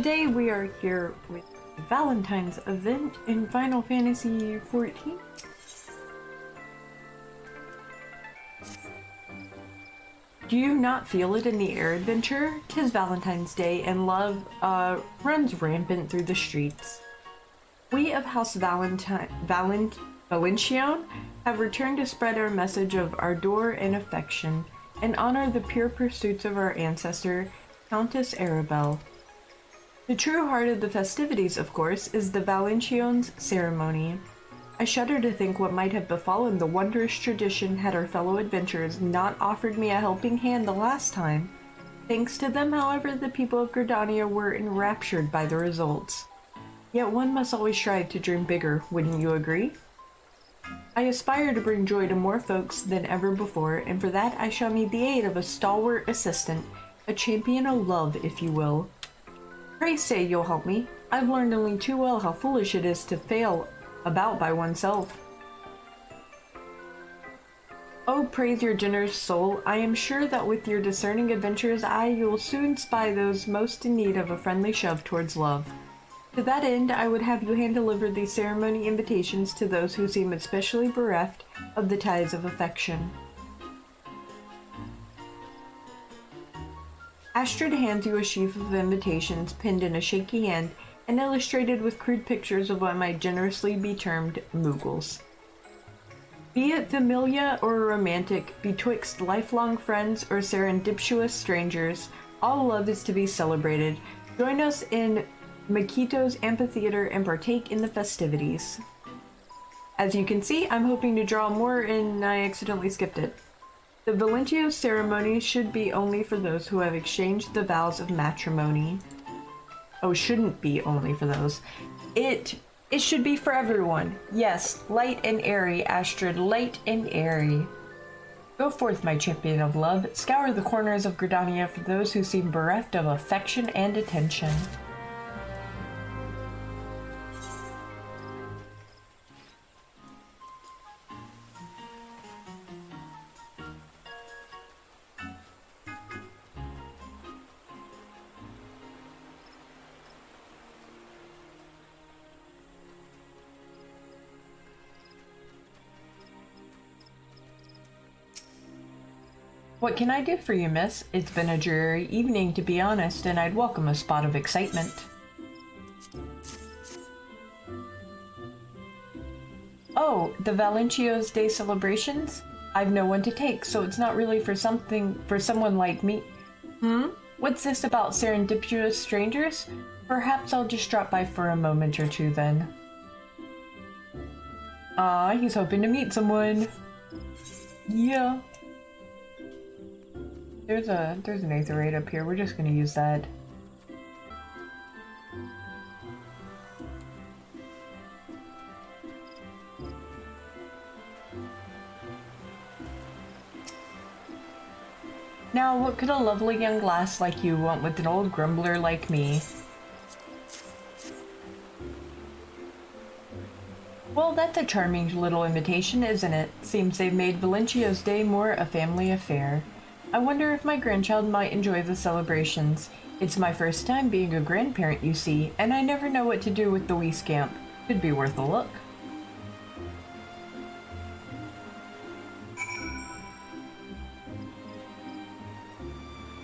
Today we are here with Valentine's event in Final Fantasy XIV. Do you not feel it in the air, adventure? 'Tis Valentine's Day and love runs rampant through the streets. We of House Valentione have returned to spread our message of ardor and affection and honor the pure pursuits of our ancestor, Countess Arabelle. The true heart of the festivities, of course, is the Valentione's ceremony. I shudder to think what might have befallen the wondrous tradition had our fellow adventurers not offered me a helping hand the last time. Thanks to them, however, the people of Gridania were enraptured by the results. Yet one must always strive to dream bigger, wouldn't you agree? I aspire to bring joy to more folks than ever before, and for that I shall need the aid of a stalwart assistant, a champion of love, if you will. Pray say you'll help me. I've learned only too well how foolish it is to fail about by oneself. Oh, praise your generous soul. I am sure that with your discerning adventurer's eye, you will soon spy those most in need of a friendly shove towards love. To that end, I would have you hand-deliver these ceremony invitations to those who seem especially bereft of the ties of affection. Astrid hands you a sheaf of invitations pinned in a shaky hand and illustrated with crude pictures of what might generously be termed Moogles. Be it familiar or romantic, betwixt lifelong friends or serendipitous strangers, all love is to be celebrated. Join us in Makito's amphitheater and partake in the festivities. As you can see, I'm hoping to draw more and I accidentally skipped it. The Valentio ceremony should be only for those who have exchanged the vows of matrimony. Oh, shouldn't be only for those. It should be for everyone. Yes, light and airy, Astrid, light and airy. Go forth, my champion of love. Scour the corners of Gridania for those who seem bereft of affection and attention. What can I do for you, miss? It's been a dreary evening, to be honest, and I'd welcome a spot of excitement. Oh, the Valencio's Day celebrations? I've no one to take, so it's not really for someone like me. What's this about serendipitous strangers? Perhaps I'll just drop by for a moment or two then. Ah, he's hoping to meet someone. Yeah. There's an Aetherite up here. We're just gonna use that. Now, what could a lovely young lass like you want with an old grumbler like me? Well, that's a charming little invitation, isn't it? Seems they've made Valencio's Day more a family affair. I wonder if my grandchild might enjoy the celebrations. It's my first time being a grandparent, you see, and I never know what to do with the wee scamp. Could be worth a look.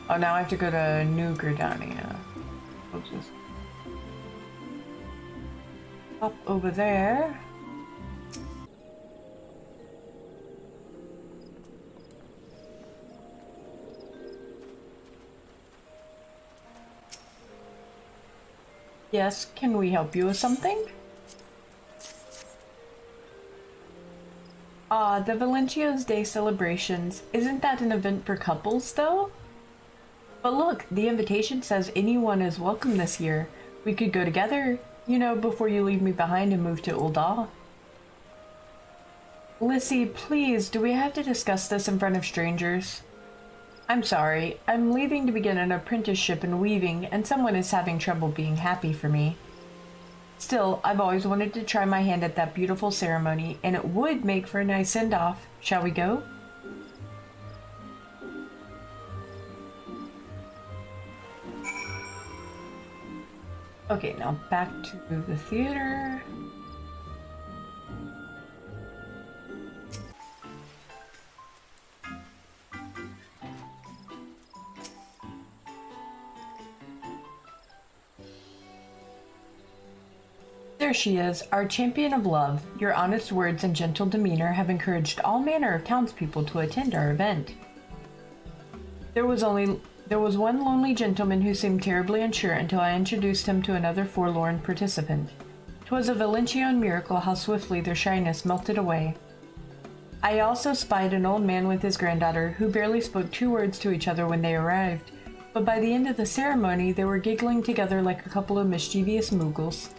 Oh, now I have to go to New Gridania. Oops. Up over there. Yes, can we help you with something? Ah, the Valencio's Day celebrations. Isn't that an event for couples, though? But look, the invitation says anyone is welcome this year. We could go together, you know, before you leave me behind and move to Ul'dah. Lissy, please, do we have to discuss this in front of strangers? I'm sorry, I'm leaving to begin an apprenticeship in weaving, and someone is having trouble being happy for me. Still, I've always wanted to try my hand at that beautiful ceremony, and it would make for a nice send-off. Shall we go? Okay, now back to the theater. There she is, our champion of love. Your honest words and gentle demeanor have encouraged all manner of townspeople to attend our event. There was one lonely gentleman who seemed terribly unsure until I introduced him to another forlorn participant. 'Twas a Valentione miracle how swiftly their shyness melted away. I also spied an old man with his granddaughter, who barely spoke 2 words to each other when they arrived, but by the end of the ceremony they were giggling together like a couple of mischievous moogles.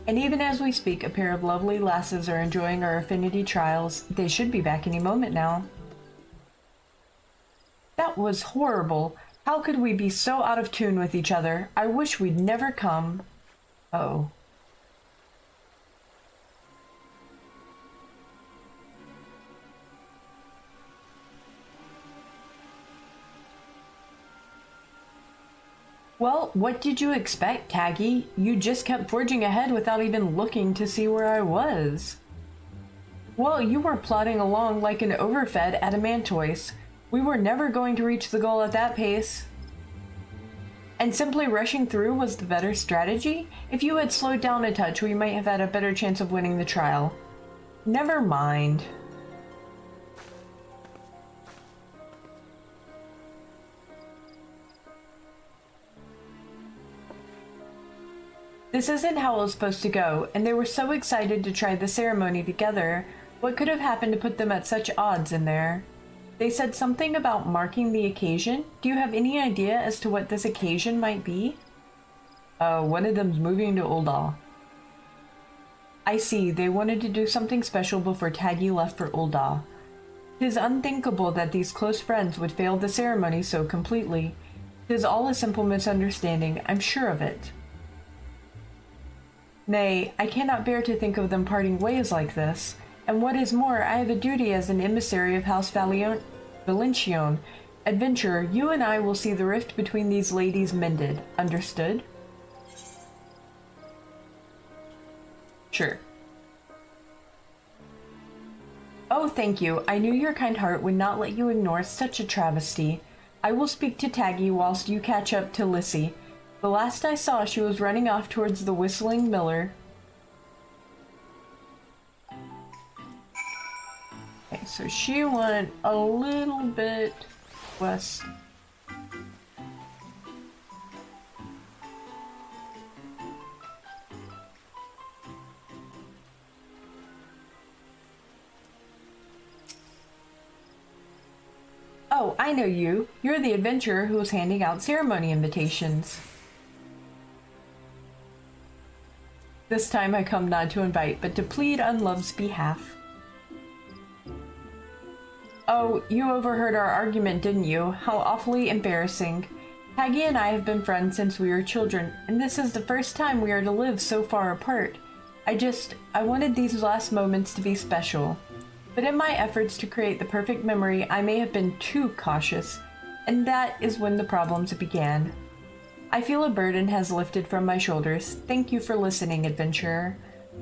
And even as we speak, a pair of lovely lasses are enjoying our affinity trials. They should be back any moment now. That was horrible. How could we be so out of tune with each other? I wish we'd never come. Oh. Well, what did you expect, Taggy? You just kept forging ahead without even looking to see where I was. Well, you were plodding along like an overfed adamantoise. We were never going to reach the goal at that pace. And simply rushing through was the better strategy? If you had slowed down a touch, we might have had a better chance of winning the trial. Never mind. This isn't how it was supposed to go, and they were so excited to try the ceremony together. What could have happened to put them at such odds in there? They said something about marking the occasion. Do you have any idea as to what this occasion might be? One of them's moving to Ul'dah. I see, they wanted to do something special before Taggy left for Ul'dah. 'Tis unthinkable that these close friends would fail the ceremony so completely. 'Tis all a simple misunderstanding, I'm sure of it. Nay, I cannot bear to think of them parting ways like this. And what is more, I have a duty as an emissary of House Valentione. Adventurer, you and I will see the rift between these ladies mended. Understood? Sure. Oh, thank you. I knew your kind heart would not let you ignore such a travesty. I will speak to Taggy whilst you catch up to Lissy. The last I saw, she was running off towards the Whistling Miller. Okay, so she went a little bit west. Oh, I know you. You're the adventurer who was handing out ceremony invitations. This time I come not to invite, but to plead on love's behalf. Oh, you overheard our argument, didn't you? How awfully embarrassing. Taggy and I have been friends since we were children, and this is the first time we are to live so far apart. I wanted these last moments to be special. But in my efforts to create the perfect memory, I may have been too cautious, and that is when the problems began. I feel a burden has lifted from my shoulders. Thank you for listening, adventurer.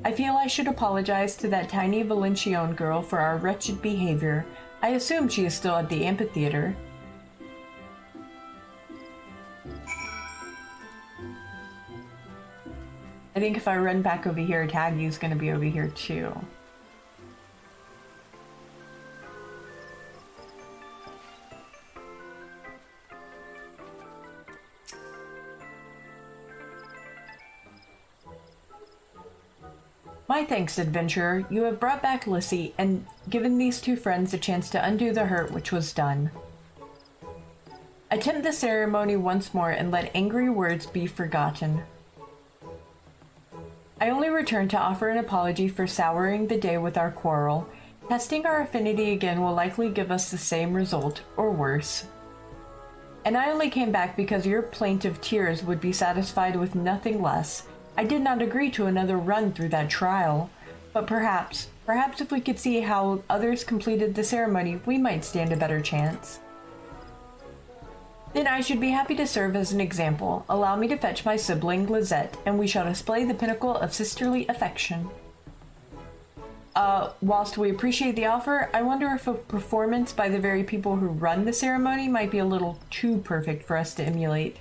I feel I should apologize to that tiny Valentione girl for our wretched behavior. I assume she is still at the amphitheater. I think if I run back over here, Taggy's gonna be over here too. My thanks, adventurer. You have brought back Lissy and given these 2 friends a chance to undo the hurt which was done. Attempt the ceremony once more and let angry words be forgotten. I only return to offer an apology for souring the day with our quarrel. Testing our affinity again will likely give us the same result, or worse. And I only came back because your plaintive tears would be satisfied with nothing less. I did not agree to another run through that trial, but perhaps if we could see how others completed the ceremony, we might stand a better chance. Then I should be happy to serve as an example. Allow me to fetch my sibling, Lizette, and we shall display the pinnacle of sisterly affection. Whilst we appreciate the offer, I wonder if a performance by the very people who run the ceremony might be a little too perfect for us to emulate.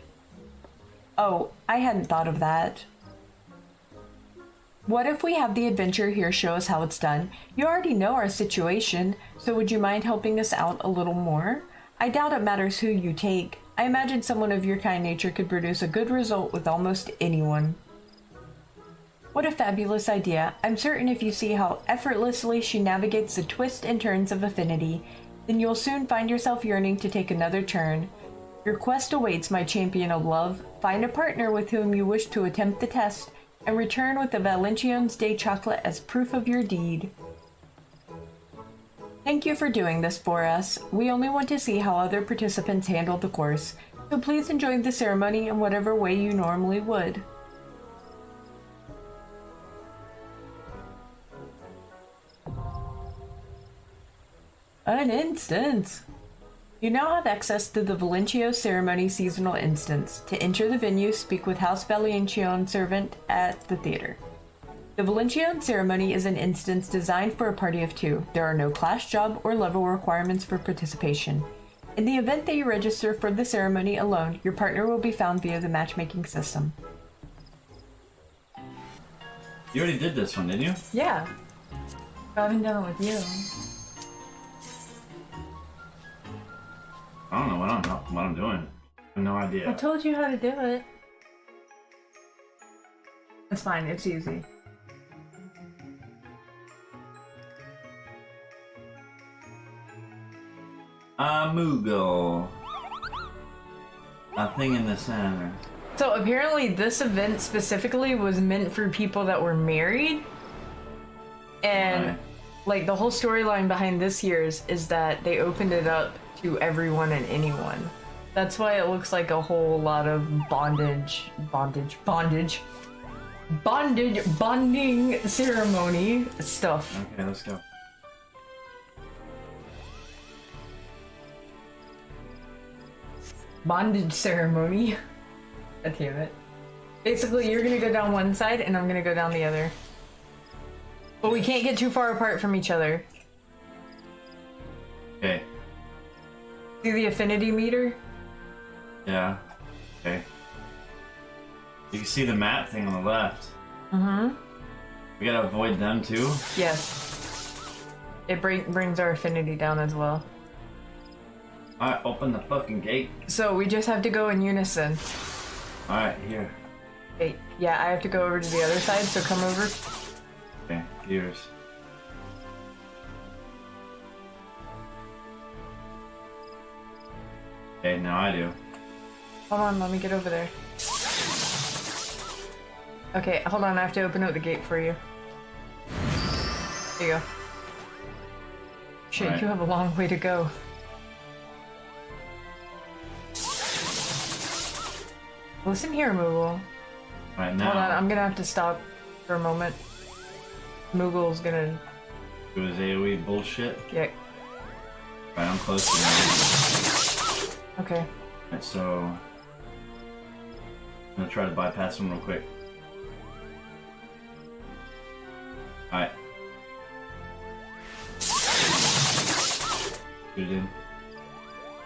Oh, I hadn't thought of that. What if we have the adventure here show us how it's done? You already know our situation, so would you mind helping us out a little more? I doubt it matters who you take. I imagine someone of your kind nature could produce a good result with almost anyone. What a fabulous idea. I'm certain if you see how effortlessly she navigates the twists and turns of affinity, then you'll soon find yourself yearning to take another turn. Your quest awaits, my champion of love. Find a partner with whom you wish to attempt the test, and return with the Valentione's Day chocolate as proof of your deed. Thank you for doing this for us. We only want to see how other participants handle the course, so please enjoy the ceremony in whatever way you normally would. An instance. You now have access to the Valentio ceremony seasonal instance. To enter the venue, speak with House Valentione servant at the theater. The Valentione ceremony is an instance designed for a party of 2. There are no class, job, or level requirements for participation. In the event that you register for the ceremony alone, your partner will be found via the matchmaking system. You already did this one, didn't you? Yeah. I haven't done it with you. I don't know what I'm doing. I have no idea. I told you how to do it. It's fine, it's easy. Moogle. A thing in the center. So apparently this event specifically was meant for people that were married. And Right. like the whole storyline behind this year's is that they opened it up to everyone and anyone. That's why it looks like a whole lot of bonding ceremony stuff. Okay, let's go. Bondage ceremony. God damn it. Basically, you're gonna go down one side and I'm gonna go down the other. But we can't get too far apart from each other. Okay. See the affinity meter? Yeah. Okay. You can see the map thing on the left. Mm-hmm. We gotta avoid them too? Yes. It brings our affinity down as well. Alright, open the fucking gate. So we just have to go in unison. Alright, here. Wait, yeah, I have to go over to the other side, so come over. Okay, yours. Okay, now I do. Hold on, let me get over there. Okay, hold on, I have to open up the gate for you. There you go. Shit, Right. You have a long way to go. Listen here, Moogle. Right now. Hold on, I'm gonna have to stop for a moment. Moogle's gonna... Do his AoE bullshit. Yeah, Right, I'm close to him. okay. Alright, so... I'm gonna try to bypass him real quick. Alright. Shoot it in.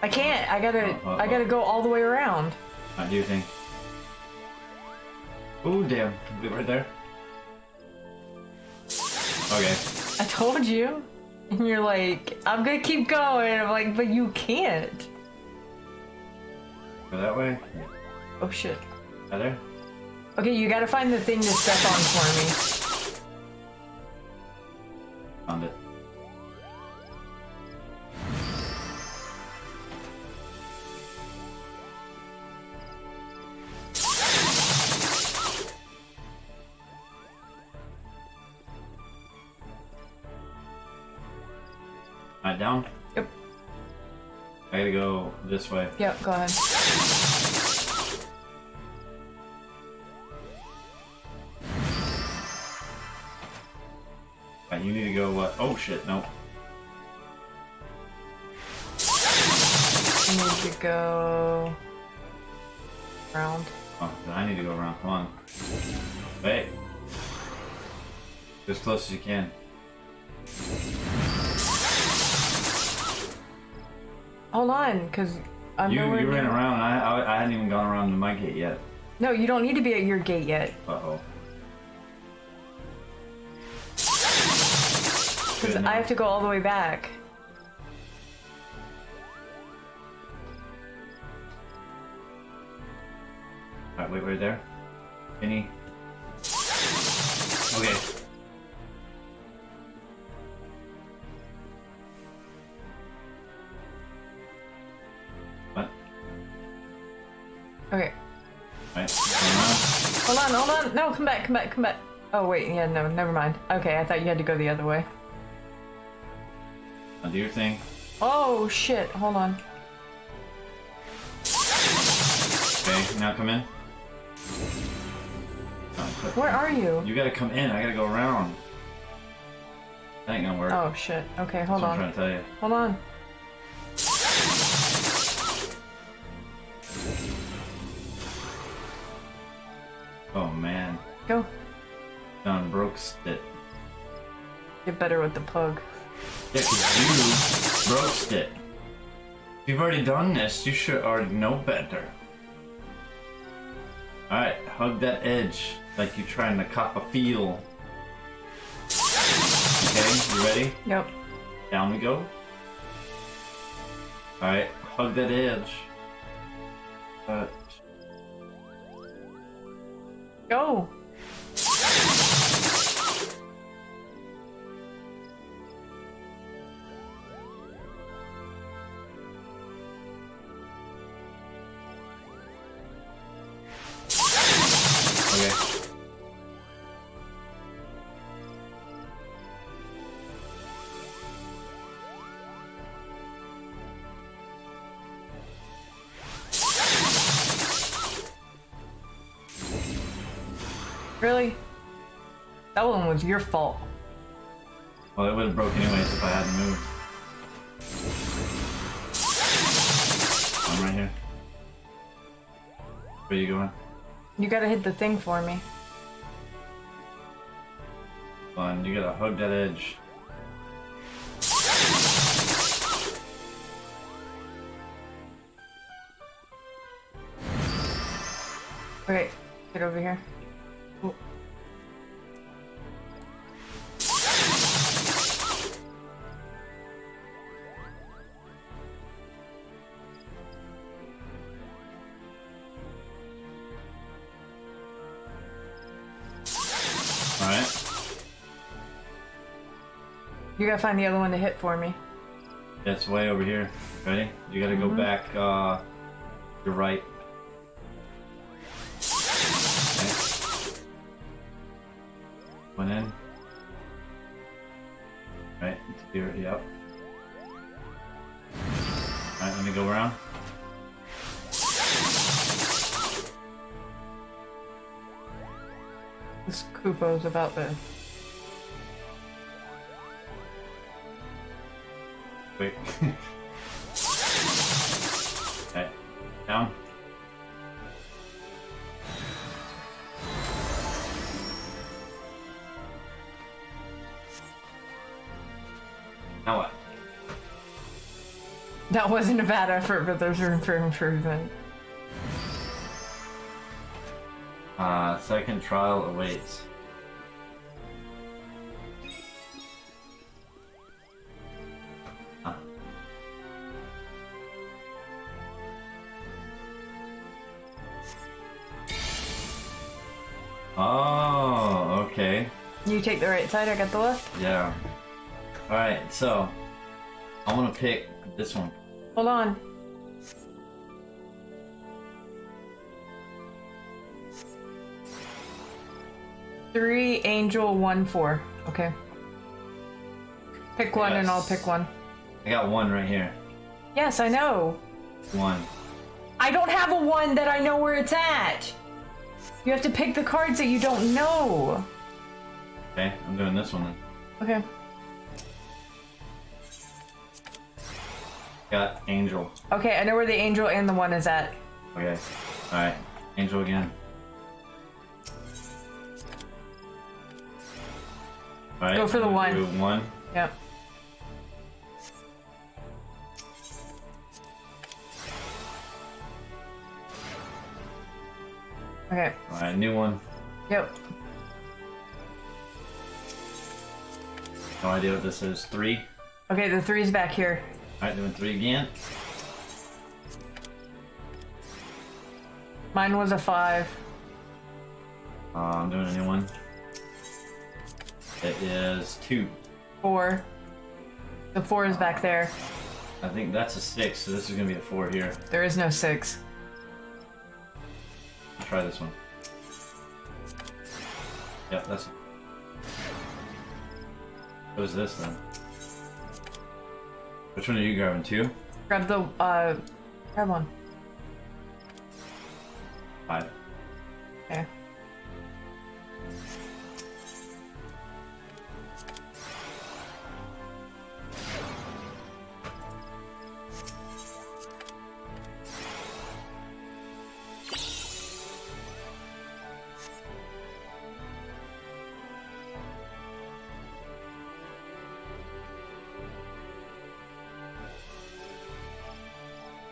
I can't, I gotta Oh. go all the way around. Alright, do your thing. Ooh, damn. Wait, right there. Okay. I told you. And you're like, I'm gonna keep going. I'm like, but you can't. Go that way. Oh shit. Right there. Okay, you gotta find the thing to step on for me. Found it. Alright, down. Yep. I gotta go this way. Yep, go ahead. Alright, you need to go what? Oh shit, no. You need need to go around. Oh, then I need to go around. Come on. Wait. As close as you can. Hold on, because I'm You nowhere ran near- around and I hadn't even gone around to my gate yet. No, you don't need to be at your gate yet. Uh-oh. Because I have to go all the way back. Alright, wait right there. Any? Okay. What? Okay. Right. Hold on. No, come back. Oh, wait, yeah, no, never mind. Okay, I thought you had to go the other way. Now do your thing. Oh, shit, hold on. Okay, now come in. Where are you? You gotta come in, I gotta go around. That ain't gonna work. Oh, shit. Okay, hold That's what on. I'm trying to tell you. Hold on. Oh man. Go. Done broke it. Get better with the plug. Yeah, cause you broke it. If you've already done this, you should already know better. Alright, hug that edge like you're trying to cop a feel. Okay, you ready? Yep. Down we go. Alright, hug that edge. Go. Okay. Really? That one was your fault. Well, it would have broke anyways if I hadn't moved. I'm right here. Where are you going? You gotta hit the thing for me. Fun, you gotta hug that edge. Okay, get over here. Oh. Alright. You gotta find the other one to hit for me. It's way over here. Ready? You gotta go back, your right. Okay. One in. Right, here, yep. Alright, let me go around. This Koopo's about to... Wait. Okay, down. Now what? That wasn't a bad effort, but there's room for improvement. Second trial awaits. Huh. Oh, okay. You take the right side, I got the left. Yeah. Alright, so I want to pick this one. Hold on. Three, angel, 1, 4. Okay. Pick one and I'll pick one. I got one right here. Yes, I know. One. I don't have a one that I know where it's at. You have to pick the cards that you don't know. Okay, I'm doing this one then. Okay. Got Angel. Okay, I know where the angel and the one is at. Okay. Alright. Angel again. Alright. Go for the one. Do one. Yep. Okay. Alright, new one. Yep. No idea what this is. 3. Okay, the 3's back here. Alright, doing 3 again. Mine was a 5. I'm doing a new one. It is 2. 4. The 4 is back there. I think that's a 6, so this is gonna be a 4 here. There is no 6. I'll try this one. Yep, that's it. What is this then? Which one are you grabbing? 2? Grab the, grab one. 5. Okay.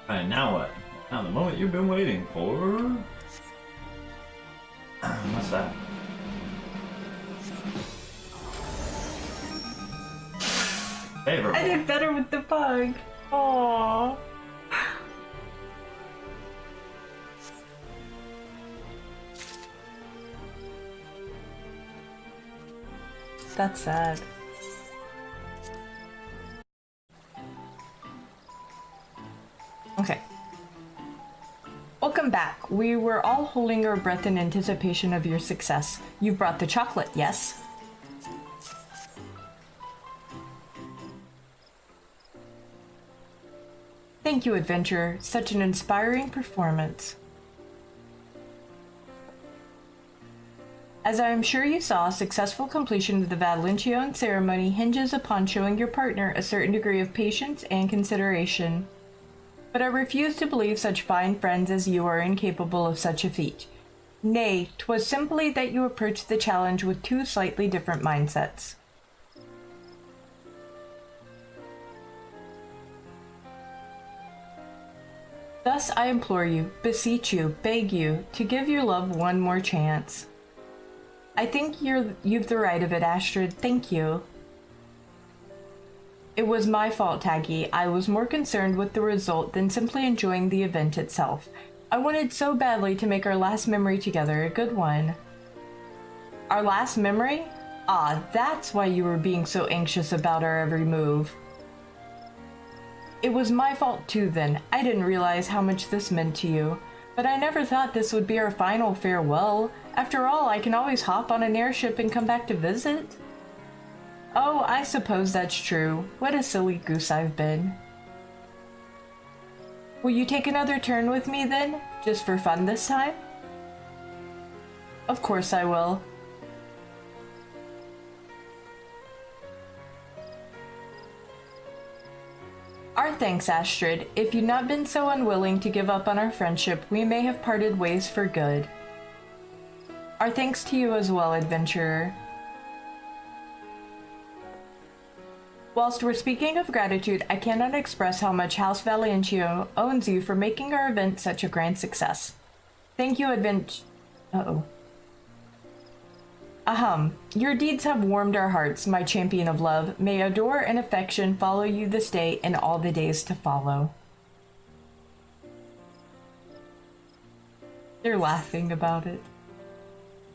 Alright, now what? Now the moment you've been waiting for. What's that? Favorable. I did better with the bug. Aww. That's sad. Okay. Welcome back. We were all holding our breath in anticipation of your success. You've brought the chocolate, yes? Thank you, Adventurer. Such an inspiring performance. As I am sure you saw, successful completion of the Valentione ceremony hinges upon showing your partner a certain degree of patience and consideration. But I refuse to believe such fine friends as you are incapable of such a feat. Nay, 'twas simply that you approached the challenge with 2 slightly different mindsets. Thus I implore you, beseech you, beg you, to give your love one more chance. I think you've the right of it, Astrid. Thank you. It was my fault, Taggy. I was more concerned with the result than simply enjoying the event itself. I wanted so badly to make our last memory together a good one. Our last memory? Ah, that's why you were being so anxious about our every move. It was my fault too then. I didn't realize how much this meant to you. But I never thought this would be our final farewell. After all, I can always hop on an airship and come back to visit. Oh, I suppose that's true. What a silly goose I've been. Will you take another turn with me then? Just for fun this time? Of course I will. Our thanks, Astrid. If you'd not been so unwilling to give up on our friendship, we may have parted ways for good. Our thanks to you as well, Adventurer. Whilst we're speaking of gratitude, I cannot express how much House Valentione owes you for making our event such a grand success. Thank you, Your deeds have warmed our hearts, my champion of love. May adore and affection follow you this day and all the days to follow. They're laughing about it.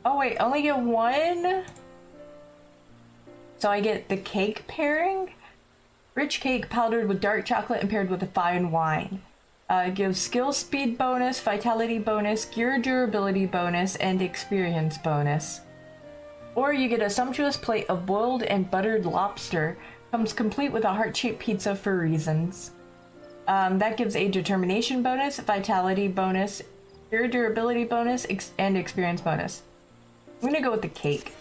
Oh wait, only get one? So I get the cake pairing? Rich cake powdered with dark chocolate and paired with a fine wine. Gives skill speed bonus, vitality bonus, gear durability bonus, and experience bonus. Or you get a sumptuous plate of boiled and buttered lobster. Comes complete with a heart-shaped pizza for reasons. That gives a determination bonus, vitality bonus, gear durability bonus, and experience bonus. I'm gonna go with the cake.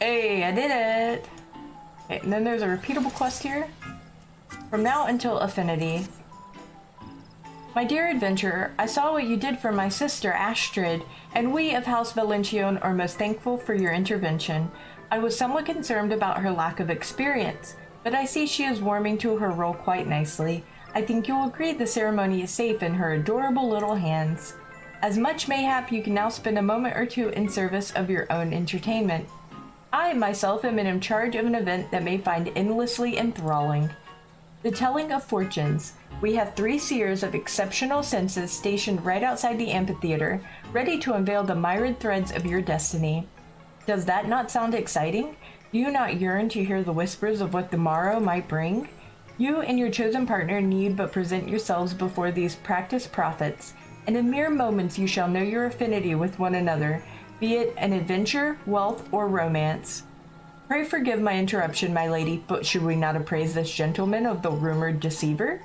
Hey, I did it! Okay, and then there's a repeatable quest here. From now until affinity. My dear adventurer, I saw what you did for my sister Astrid, and we of House Valentione are most thankful for your intervention. I was somewhat concerned about her lack of experience, but I see she is warming to her role quite nicely. I think you will agree the ceremony is safe in her adorable little hands. As much mayhap, you can now spend a moment or two in service of your own entertainment. I, myself, am in charge of an event that may find endlessly enthralling. The telling of fortunes. We have 3 seers of exceptional senses stationed right outside the amphitheater, ready to unveil the myriad threads of your destiny. Does that not sound exciting? Do you not yearn to hear the whispers of what the morrow might bring? You and your chosen partner need but present yourselves before these practiced prophets, and in mere moments you shall know your affinity with one another, be it an adventure, wealth, or romance. Pray forgive my interruption, my lady, but should we not appraise this gentleman of the rumored deceiver?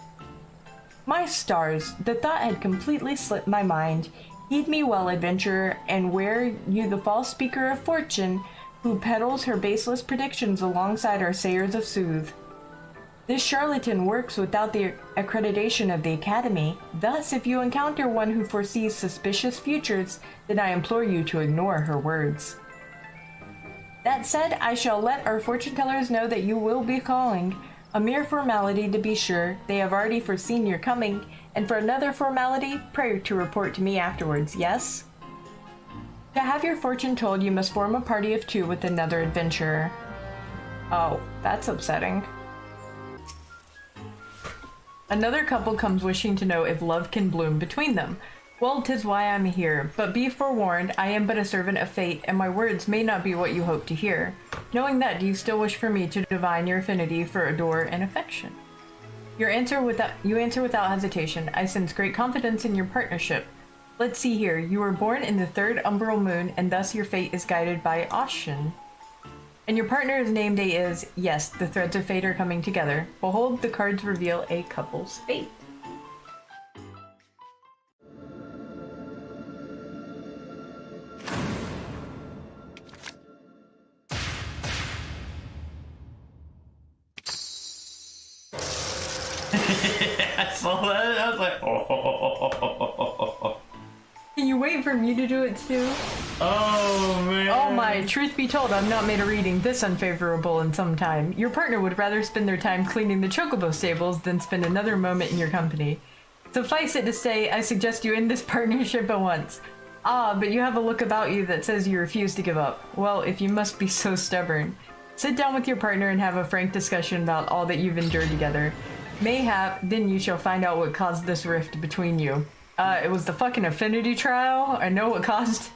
My stars, the thought had completely slipped my mind. Heed me well, adventurer, and were you the false speaker of fortune, who peddles her baseless predictions alongside our sayers of sooth. This charlatan works without the accreditation of the Academy. Thus, if you encounter one who foresees suspicious futures, then I implore you to ignore her words. That said, I shall let our fortune tellers know that you will be calling. A mere formality, to be sure. They have already foreseen your coming, and for another formality, pray to report to me afterwards, yes? To have your fortune told, you must form a party of 2 with another adventurer. Oh, that's upsetting. Another couple comes wishing to know if love can bloom between them. Well, 'tis why I'm here, but be forewarned, I am but a servant of fate, and my words may not be what you hope to hear. Knowing that, do you still wish for me to divine your affinity for adore and affection? You answer without hesitation. I sense great confidence in your partnership. Let's see here, you were born in the 3rd umbral moon, and thus your fate is guided by Ocean. And your partner's name day is, yes, the threads of fate are coming together. Behold, the cards reveal a couple's fate. I saw that. I was like, oh. Can you wait for me to do it too? Oh man. Oh my, truth be told, I've not made a reading this unfavorable in some time. Your partner would rather spend their time cleaning the chocobo stables than spend another moment in your company. Suffice it to say, I suggest you end this partnership at once. Ah, but you have a look about you that says you refuse to give up. Well, if you must be so stubborn. Sit down with your partner and have a frank discussion about all that you've endured together. Mayhap, then you shall find out what caused this rift between you. It was the fucking affinity trial. I know what caused.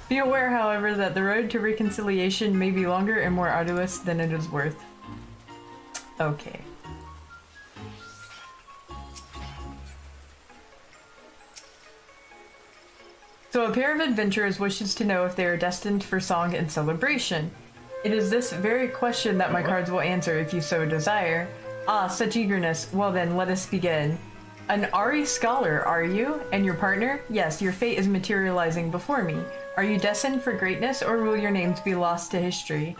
Be aware, however, that the road to reconciliation may be longer and more arduous than it is worth. Okay. So a pair of adventurers wishes to know if they are destined for song and celebration. It is this very question that my cards will answer if you so desire. Ah, such eagerness. Well then, let us begin. An Ari scholar, are you? And your partner? Yes, your fate is materializing before me. Are you destined for greatness, or will your names be lost to history?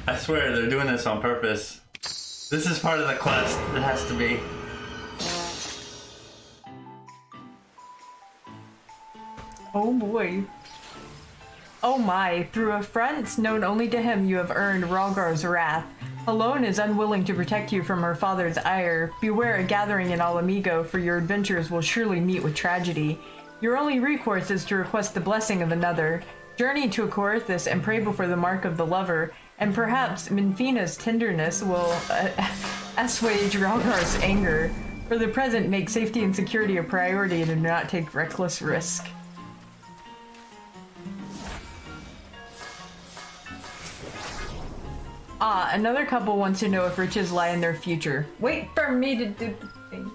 I swear they're doing this on purpose. This is part of the quest. It has to be. Oh boy. Oh my, through affronts known only to him you have earned Ralgar's wrath. Alone is unwilling to protect you from her father's ire. Beware a gathering in Alamigo, for your adventures will surely meet with tragedy. Your only recourse is to request the blessing of another. Journey to Coerthus and pray before the mark of the lover, and perhaps Minfina's tenderness will assuage Ralgar's anger. For the present, make safety and security a priority and do not take reckless risk. Ah, another couple wants to know if riches lie in their future. Wait for me to do the thing.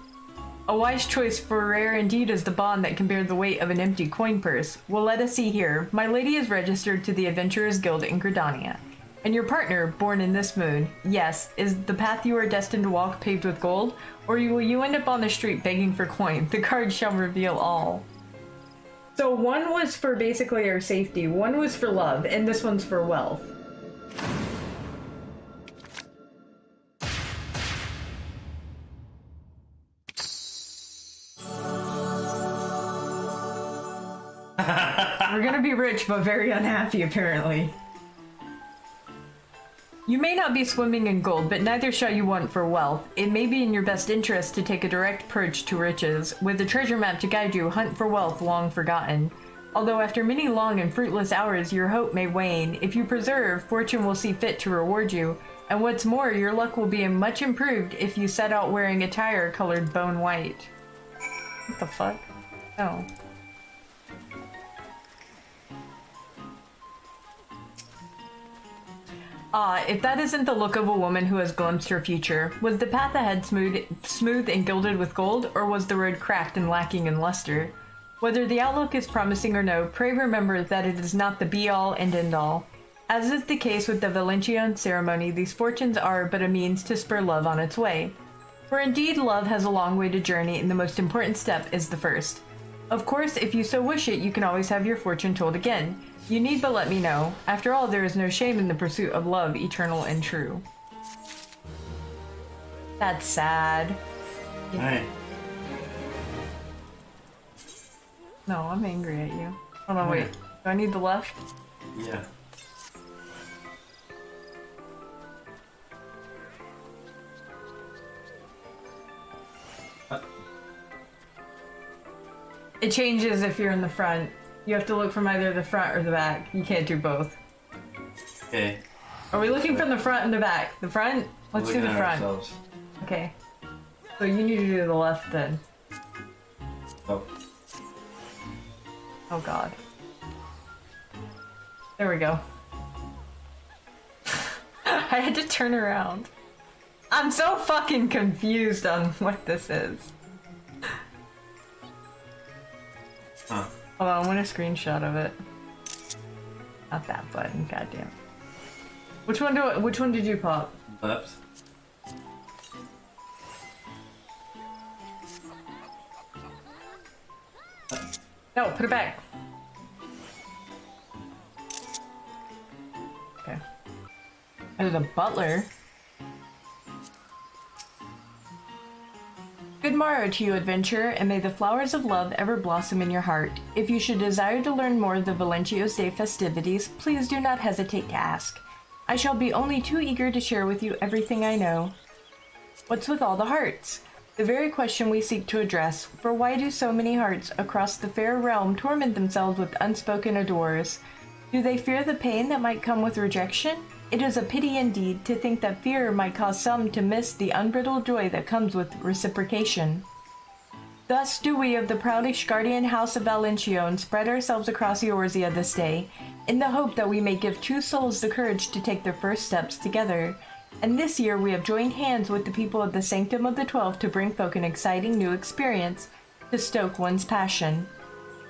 A wise choice, for rare indeed is the bond that can bear the weight of an empty coin purse. Well, let us see here. My lady is registered to the Adventurers Guild in Gridania. And your partner, born in this moon, yes, is the path you are destined to walk paved with gold, or will you end up on the street begging for coin? The card shall reveal all. So one was for basically our safety, one was for love, and this one's for wealth. We're gonna be rich, but very unhappy, apparently. You may not be swimming in gold, but neither shall you want for wealth. It may be in your best interest to take a direct approach to riches. With a treasure map to guide you, hunt for wealth long forgotten. Although after many long and fruitless hours, your hope may wane. If you persevere, fortune will see fit to reward you. And what's more, your luck will be much improved if you set out wearing attire colored bone white. What the fuck? Oh. If that isn't the look of a woman who has glimpsed her future, was the path ahead smooth and gilded with gold, or was the road cracked and lacking in luster? Whether the outlook is promising or no, pray remember that it is not the be-all and end-all. As is the case with the Valentione ceremony, these fortunes are but a means to spur love on its way. For indeed, love has a long way to journey, and the most important step is the first. Of course, if you so wish it, you can always have your fortune told again. You need but let me know. After all, there is no shame in the pursuit of love, eternal and true. That's sad. Alright. No, I'm angry at you. Hold on, wait. Do I need the left? Yeah. It changes if you're in the front. You have to look from either the front or the back. You can't do both. Okay. Are we looking from the front and the back? The front? Let's do the front. Ourselves. Okay. So you need to do the left then. Oh. Oh god. There we go. I had to turn around. I'm so fucking confused on what this is. Huh. Hold on, I want a screenshot of it. Not that button, goddamn. Which one did you pop? Left. No, put it back. Okay. There's a butler. Good morrow to you, adventurer, and may the flowers of love ever blossom in your heart. If you should desire to learn more of the Valentio's Day festivities, please do not hesitate to ask. I shall be only too eager to share with you everything I know. What's with all the hearts? The very question we seek to address, for why do so many hearts across the fair realm torment themselves with unspoken adores? Do they fear the pain that might come with rejection? It is a pity indeed to think that fear might cause some to miss the unbridled joy that comes with reciprocation. Thus do we of the proudish guardian house of Valentione spread ourselves across Eorzea this day, in the hope that we may give two souls the courage to take their first steps together. And this year we have joined hands with the people of the Sanctum of the 12 to bring folk an exciting new experience to stoke one's passion.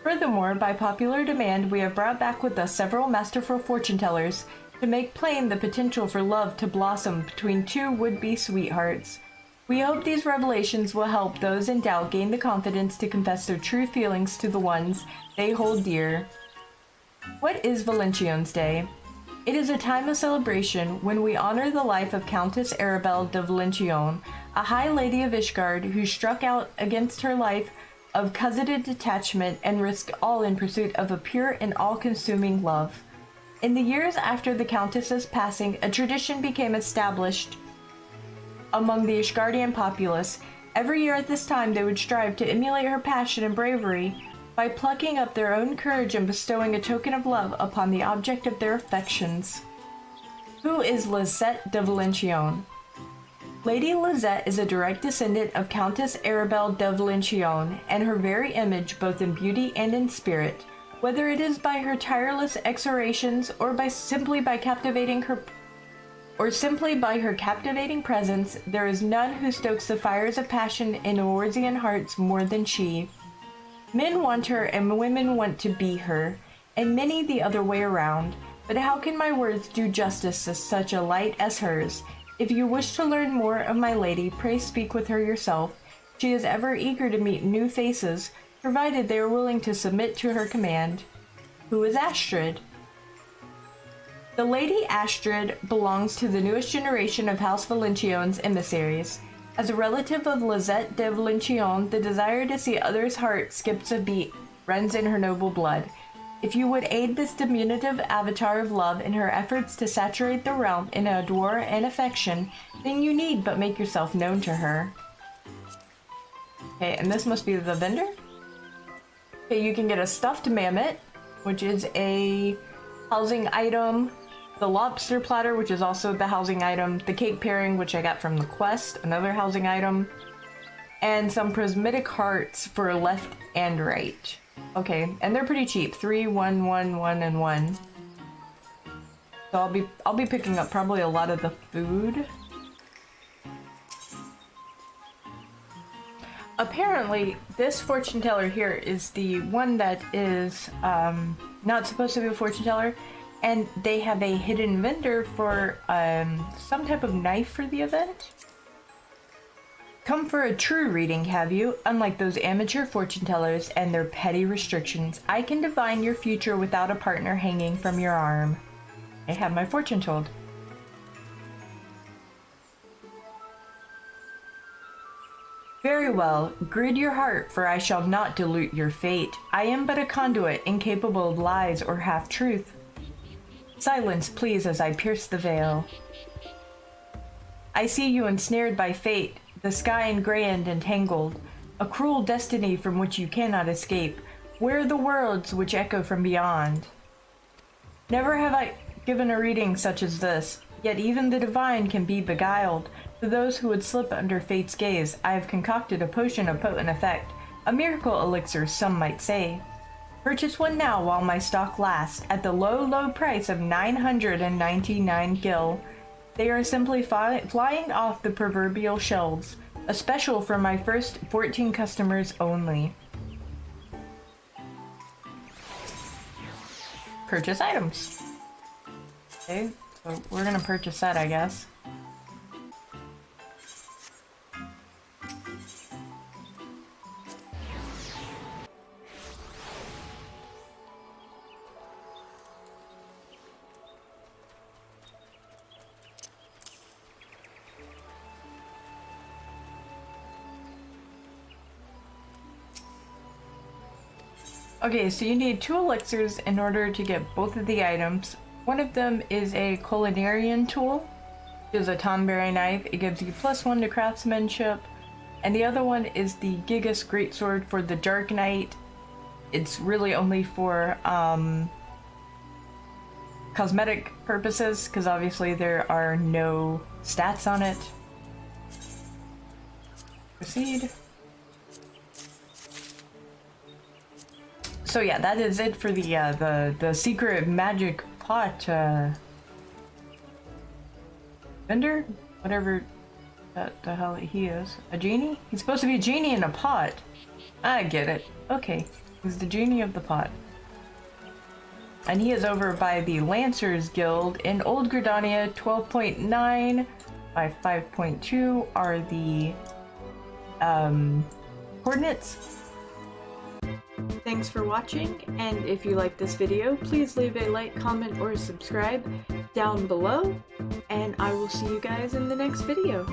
Furthermore, by popular demand, we have brought back with us several masterful fortune-tellers to make plain the potential for love to blossom between two would-be sweethearts. We hope these revelations will help those in doubt gain the confidence to confess their true feelings to the ones they hold dear. What is Valentione's Day? It is a time of celebration when we honor the life of Countess Arabelle de Valentione, a high lady of Ishgard who struck out against her life of coveted detachment and risked all in pursuit of a pure and all-consuming love. In the years after the Countess's passing, a tradition became established among the Ishgardian populace. Every year at this time they would strive to emulate her passion and bravery by plucking up their own courage and bestowing a token of love upon the object of their affections. Who is Lisette de Valentione? Lady Lisette is a direct descendant of Countess Arabelle de Valentione, and her very image both in beauty and in spirit. Whether it is by her tireless exhortations or simply by her captivating presence, there is none who stokes the fires of passion in Eorzean hearts more than she. Men want her and women want to be her, and many the other way around. But how can my words do justice to such a light as hers? If you wish to learn more of my lady, pray speak with her yourself. She is ever eager to meet new faces, provided they are willing to submit to her command. Who is Astrid? The Lady Astrid belongs to the newest generation of House Valentione's emissaries. As a relative of Lisette de Valentione, the desire to see others' hearts skips a beat runs in her noble blood. If you would aid this diminutive avatar of love in her efforts to saturate the realm in ardor and affection, then you need but make yourself known to her. Okay, and this must be the vendor? Okay, you can get a stuffed mammoth, which is a housing item, the lobster platter, which is also the housing item, the cake pairing, which I got from the quest, another housing item, and some prismatic hearts for left and right. Okay, and they're pretty cheap. 3, 1, 1, 1, and 1. So I'll be picking up probably a lot of the food. Apparently, this fortune teller here is the one that is not supposed to be a fortune teller, and they have a hidden vendor for some type of knife for the event. Come for a true reading, have you? Unlike those amateur fortune tellers and their petty restrictions, I can divine your future without a partner hanging from your arm. I have my fortune told. Very well, gird your heart, for I shall not dilute your fate. I am but a conduit, incapable of lies or half-truth. Silence, please, as I pierce the veil. I see you ensnared by fate, the sky in gray and entangled, a cruel destiny from which you cannot escape. Where are the worlds which echo from beyond? Never have I given a reading such as this, yet even the divine can be beguiled. To those who would slip under fate's gaze, I have concocted a potion of potent effect, a miracle elixir, some might say. Purchase one now while my stock lasts, at the low, low price of 999 gil. They are simply flying off the proverbial shelves, a special for my first 14 customers only. Purchase items. Okay, so we're gonna purchase that, I guess. Okay, so you need 2 elixirs in order to get both of the items. One of them is a culinarian tool, which is a tonberry knife. It gives you +1 to craftsmanship. And the other one is the Gigas Greatsword for the Dark Knight. It's really only for cosmetic purposes, because obviously there are no stats on it. Proceed. So yeah, that is it for the secret magic pot vendor, whatever the hell he is. A genie? He's supposed to be a genie in a pot. I get it. Okay, he's the genie of the pot, and he is over by the Lancers Guild in Old Gridania. 12.9 by 5.2 are the coordinates. Thanks for watching, and if you like this video, please leave a like, comment, or subscribe down below, and I will see you guys in the next video.